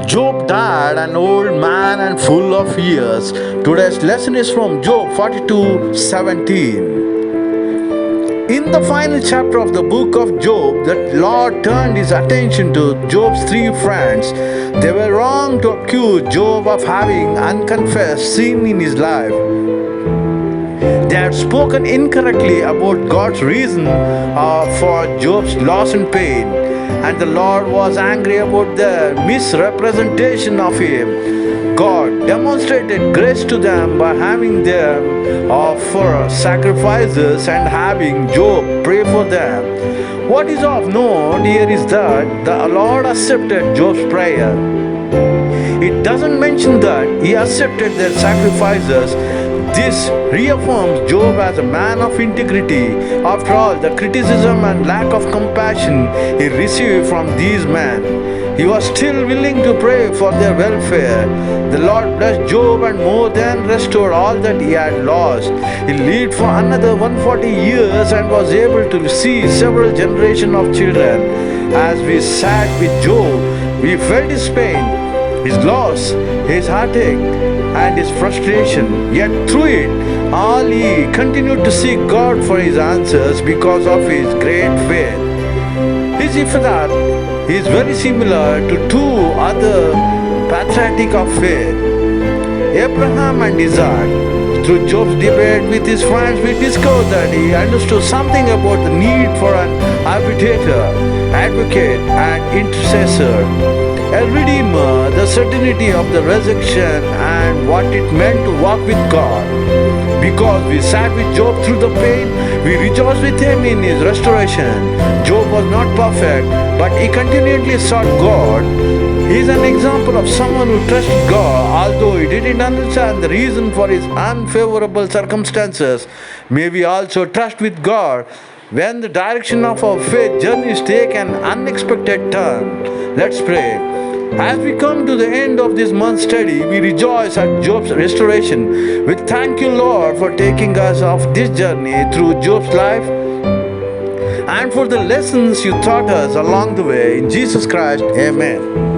Job died an old man and full of years. Today's lesson is from Job 42:17. In the final chapter of the book of Job, the Lord turned his attention to Job's three friends. They were wrong to accuse Job of having unconfessed sin in his life. They had spoken incorrectly about God's reason for Job's loss and pain, and the Lord was angry about their misrepresentation of Him. God demonstrated grace to them by having them offer sacrifices and having Job pray for them. What is of note here is that the Lord accepted Job's prayer. It doesn't mention that He accepted their sacrifices. This reaffirms Job as a man of integrity. After all, the criticism and lack of compassion he received from these men, he was still willing to pray for their welfare. The Lord blessed Job and more than restored all that he had lost. He lived for another 140 years and was able to see several generations of children. As we sat with Job, we felt his pain, his loss, his heartache, and his frustration. Yet through it all he continued to seek God for his answers because of his great faith. His Iphadat is very similar to two other patriarchs of faith, Abraham and Isaac. Through Job's debate with his friends, we discovered that he understood something about the need for an arbitrator, advocate, and intercessor, a redeemer, the certainty of the resurrection, and what it meant to walk with God. Because we sat with Job through the pain, we rejoiced with him in his restoration. Job was not perfect, but he continually sought God. He is an example of someone who trusted God, although he didn't understand the reason for his unfavorable circumstances. May we also trust with God when the direction of our faith journeys take an unexpected turn. Let's pray. As we come to the end of this month's study, we rejoice at Job's restoration. We thank you, Lord, for taking us off this journey through Job's life and for the lessons you taught us along the way. In Jesus Christ, amen.